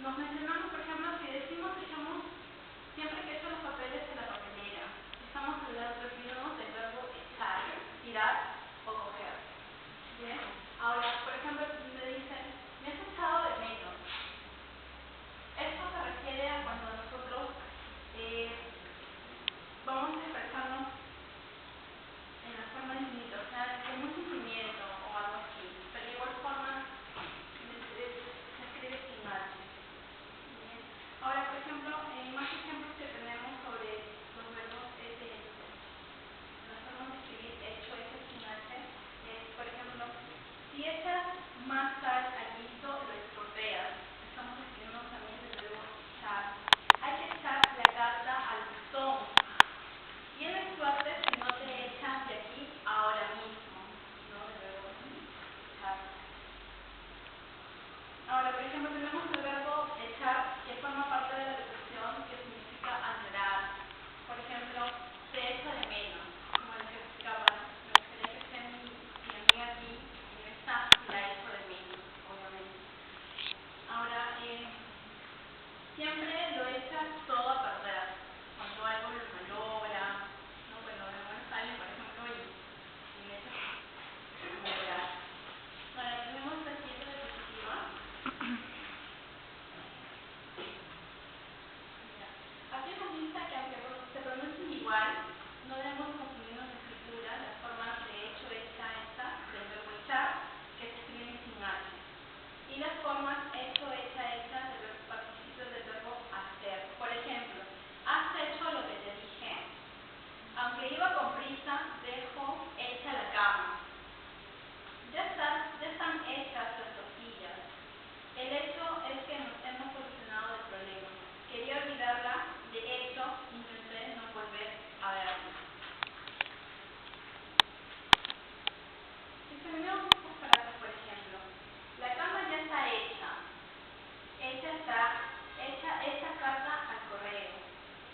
nos mencionamos, por ejemplo, si decimos echamos, siempre que echo los papeles en la papelera, estamos refiriéndonos del verbo echar, tirar o coger. ¿Bien? Ahora, por ejemplo, me dicen, me has echado de menos. Esto se refiere a cuando nosotros vamos a expresarnos en la forma infinita, o sea, con un sentimiento o algo así, pero de igual forma se escribe sin H. Bien. Ahora, por ejemplo, más ejemplos que tenemos sobre los verbos S y S. Las formas de escribir hecho S sin H es, por ejemplo, si echas más sal al guiso, lo estropeas. Estamos escribiendo también el verbo echar. Hay que echar la carta al buzón. Tienes suerte si no te echas de aquí ahora mismo, ¿no? El verbo echar. Ahora, por ejemplo, tenemos el verbo echar que forma parte de la expresión que significa añorar. Por ejemplo, te echo de menos, como el que explicaba, me gustaría que esté mi amiga aquí y no está, y la echo de menos, obviamente. Ahora, siempre lo echas todo a perder, cuando algo lo malogra, ¿no? Cuando no sale, por ejemplo, y le echas a malograr. Ahora, tenemos la siguiente diapositiva. Aquí nos dice que aunque se pronuncien igual, no debemos confundirnos en escritura las formas de hecho, hecha, hecha, del verbo echar, que se escriben sin H, y las formas hecho, hecha, hecha, del participio del verbo hacer. Por ejemplo, has hecho lo que te dije. Aunque iba con prisa, dejo hecha la cama. Ya están hechas las tortillas. El hecho es que nos hemos solucionado el problema. Quería olvidarla, de hecho, intenté no volver a verla. Examinemos estos palabras, por ejemplo. La cama ya está hecha. Hecha carta al correo.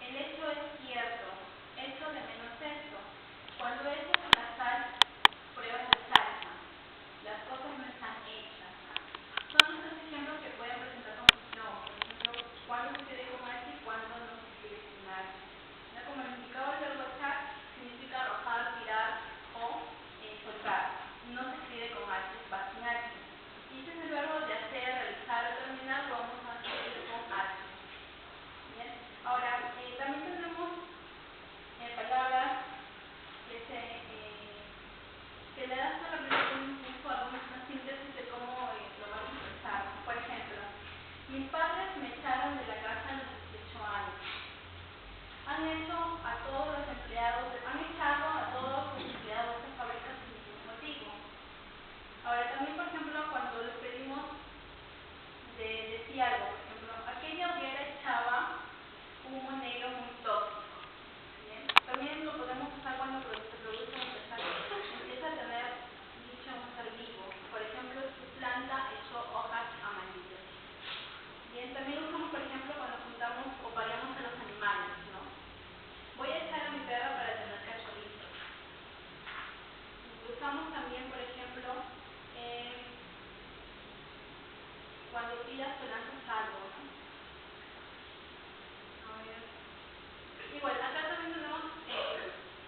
El hecho es cierto. Hecho de menos esto. Cuando echas la sal, pruebas la salsa. Las cosas no están hechas. Son estos ejemplos que pueden presentar confusión. Por ejemplo, cuando se escribe con H y cuando no se escribe sin H. ¿No? Como el indicador del verbo echar significa arrojar, tirar o soltar. No se escribe con H, va sin H. Y este es el verbo de hacer, realizar o terminar, lo vamos a escribir con H. ¿Bien? Ahora, también tenemos palabras que le das una representación, una síntesis de cómo lo vas a expresar. Por ejemplo, mis padres me echaron de la casa a los 18 años. Han echado a todos los empleados de esta fábrica sin ningún motivo. Ahora, también, por ejemplo, cuando les pedimos de decir algo, por ejemplo, aquella hoguera echaba humo negro muy tóxico. ¿Bien? También lo podemos usar cuando se produce empieza a tener dicho un ser vivo. Por ejemplo, su planta echó hojas amarillas. Bien, también lo usamos, por ejemplo, cuando juntamos o pareamos a los animales, ¿no? Voy a echar a mi perro para tener cachorritos. Lo usamos también, por ejemplo, cuando tiras o lanzas algo, ¿no? A ver. Igual, acá también tenemos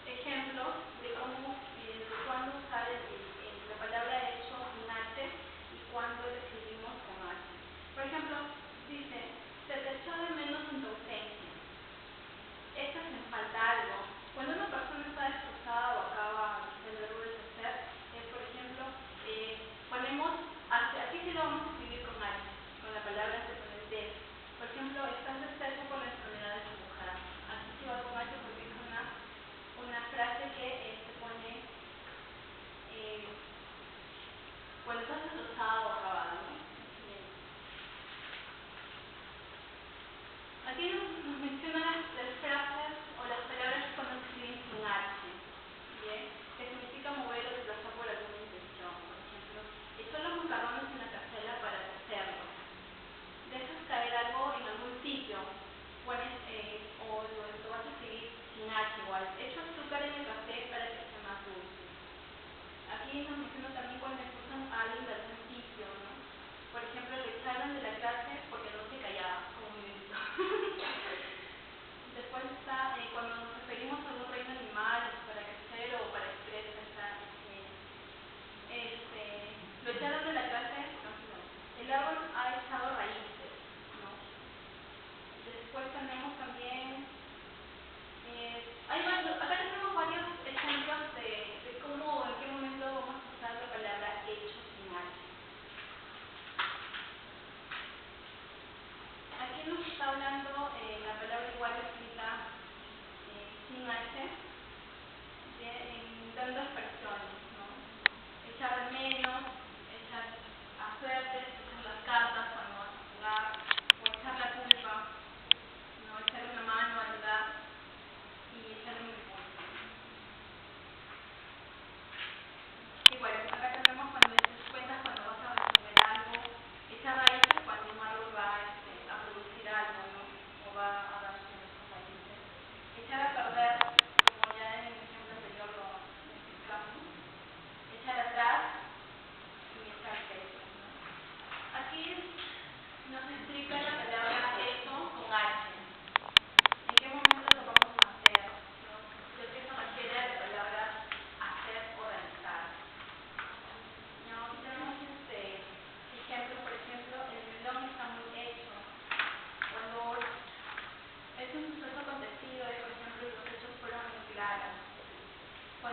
ejemplos de cómo, de cuándo usar la palabra hecho sin H y cuándo lo escribimos con H. Por ejemplo, dice, se te echó de menos en tu ausencia. Echas en falta algo. Cuando una persona está destrozada o acaba el verbo deshacer, por ejemplo, ponemos, aquí sí lo vamos a escribir con H, con la palabra se pone D. Por ejemplo, estás deshecho por la enfermedad de tu mujer. Aquí sí va con H porque es una frase que se pone cuando estás destrozado o acabado, ¿no? Bien. Aquí nos mencionan las frases o las palabras cuando se escriben sin H, ¿bien? Que significa mover o desplazar por alguna intención. Por ejemplo, echó los macarrones en la cazuela para cocerlos. Dejas caer algo en algún sitio, pones o lo vas a escribir sin H igual. Echo azúcar en el café para que sea más dulce. Aquí nos menciona también cuando expulsan a alguien de algún sitio, ¿no? Por ejemplo, le echaron de la clase porque no se callaba.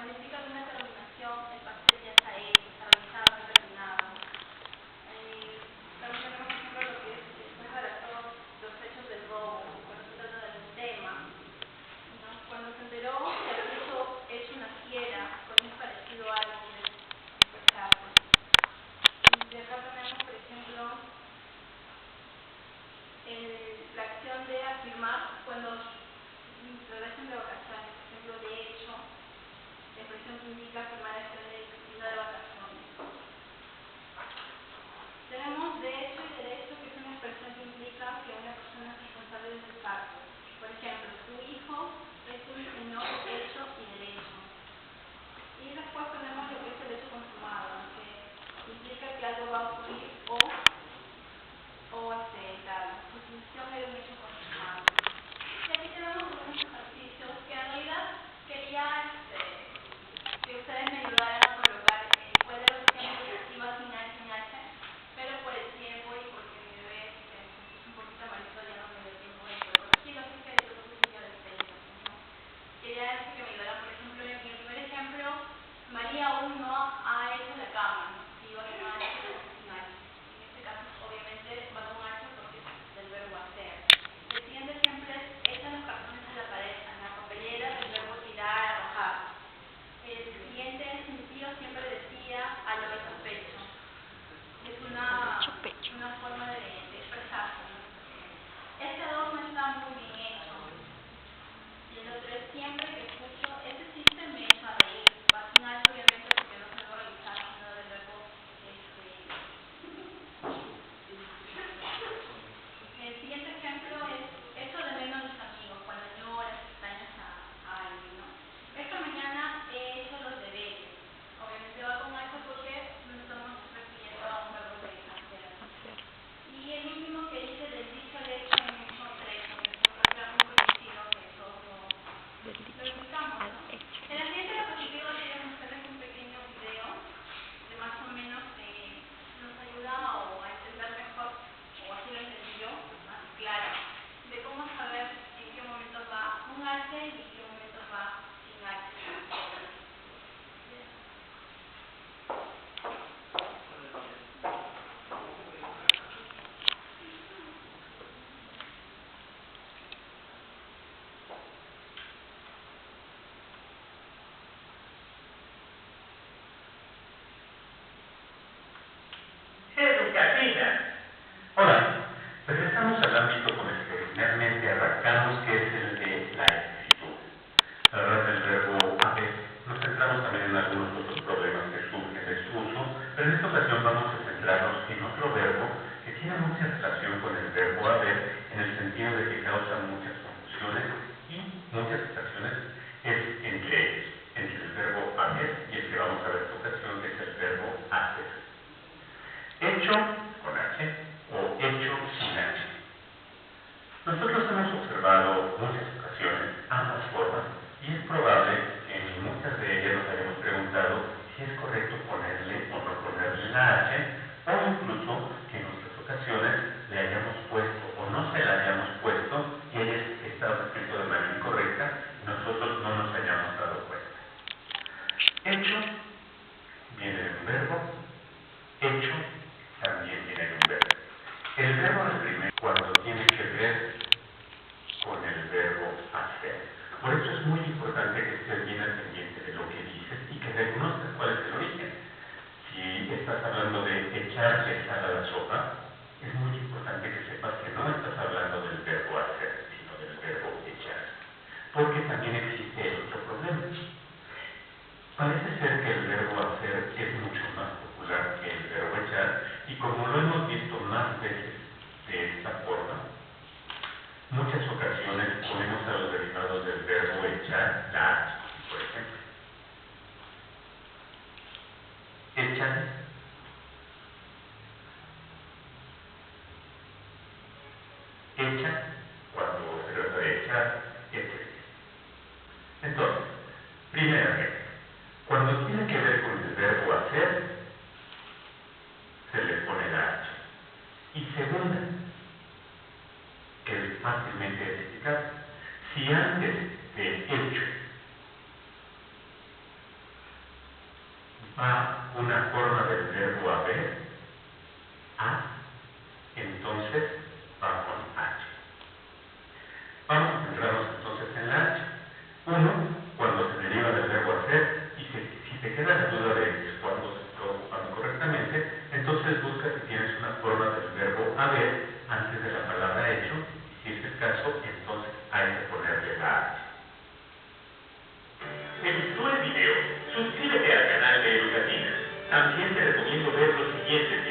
cuando indica una terminación, el pastel ya está hecho, está realizado, está terminado. También tenemos, por ejemplo, lo que es después redactó los hechos del robo, cuando se trata de un tema, ¿no? Cuando se enteró que había hecho una fiera con un parecido a algo que fue cárcel. Y acá tenemos, por ejemplo, la acción de afirmar cuando regresan de vacaciones, por ejemplo, de hecho, la expresión que indica afirmar estar en el destino de vacaciones. Tenemos de hecho y derecho, que es una expresión que indica que una persona es responsable de sus actos. Por ejemplo, tu hijo es un menor hecho y derecho. Y después tenemos lo que es el hecho consumado, que implica que algo va a ocurrir o tal. Definición de un hecho consumado. Y aquí tenemos algunos ejercicios que en realidad quería que ustedes me ayudaran a colocar cuál de los ejemplos iba a enseñarse, pero por el tiempo y porque mi bebé es un poquito malito, ya no me dio tiempo de corregirlo, así que yo lo puse yo de texto, ¿no? Quería decir que me ayudaran, por ejemplo, en el primer ejemplo, María aún no ha hecho la cama, ¿no? Si va a llamar a la final. En este caso, obviamente, va con H porque es del verbo hacer. El siguiente ejemplo es echan los cartones a la pared, a la papelera, del verbo tirar, arrojar. El siguiente es mi tío siempre decía a lo hecho pecho. Es una forma de expresarse, ¿no? Este dos no está muy bien hecho. Y el otro es siempre que escucho, ese chiste me echa a reír. Va sin alto, obviamente, porque no se lo realizar, sino del verbo El siguiente ejemplo es echo de menos a mis amigos, cuando lloras, extrañas a alguien, ¿no? Esta mañana he hecho los deberes. Obviamente va con algo porque nos estamos refiriendo a un verbo de hacer. Y el último que dice del dicho al hecho en hecho trecho, que es un refrán muy conocido que todos lo ubicamos, ¿no? En la siguiente diapositiva quería mostrarles un pequeño video que más o menos nos ayuda a entender mejor, o así lo entendí yo, más claro, de cómo saber en qué momento va un H y en qué momento va sin H. Educativa. Hola, regresamos al ámbito con el que originalmente arrancamos, que es el de la escritura. A través del verbo haber, nos centramos también en algunos otros problemas que surgen de su uso, pero en esta ocasión vamos a centrarnos en otro verbo que tiene mucha relación con el verbo haber, en el sentido de que causa muchas confusiones y muchas ocasiones es entre ellos, entre el verbo haber y el que vamos a ver en esta ocasión, que es el verbo hacer. Hecho con H o hecho sin H. Nosotros hemos observado muchas ocasiones ambas formas y es probable que en muchas de ellas nos hayamos preguntado si es correcto ponerle o no ponerle la H, o incluso que en otras ocasiones le hayamos puesto o no se la hayamos puesto y haya estado escrito de manera incorrecta y nosotros no nos hayamos dado cuenta. Hecho viene de un verbo, hecho también viene de un verbo. El verbo del primero cuando tiene que ver con el verbo hacer. Por eso es muy importante que estés bien al pendiente de lo que dices y que reconozcas cuál es el origen. Si estás hablando de echarle sal a la sopa, es muy importante que sepas que no estás hablando del verbo hacer, sino del verbo echar. Porque también existe otro problema. Parece ser que el verbo hacer es mucho más popular que el verbo echar, y como lo hemos visto más veces de esta forma, muchas ocasiones ponemos a los derivados del verbo echar la H, por ejemplo. Echan, echa, cuando se trata de echar, etc. Entonces, primeramente, cuando tiene que ver con el verbo hacer, se le pone la H. Y segunda, que es fácilmente identificable, si antes del hecho va una forma del verbo haber, a, entonces va con H. Vamos a centrarnos entonces en la H. 1, cuando se deriva del verbo hacer, y si te queda la duda de cuándo se está ocupando correctamente, entonces busca si tienes una forma del verbo haber antes de la palabra hecho, y si es el caso, entonces hay que ponerle la H. ¿Te gustó el video? Suscríbete al canal de Educatina. También te recomiendo ver los siguientes videos.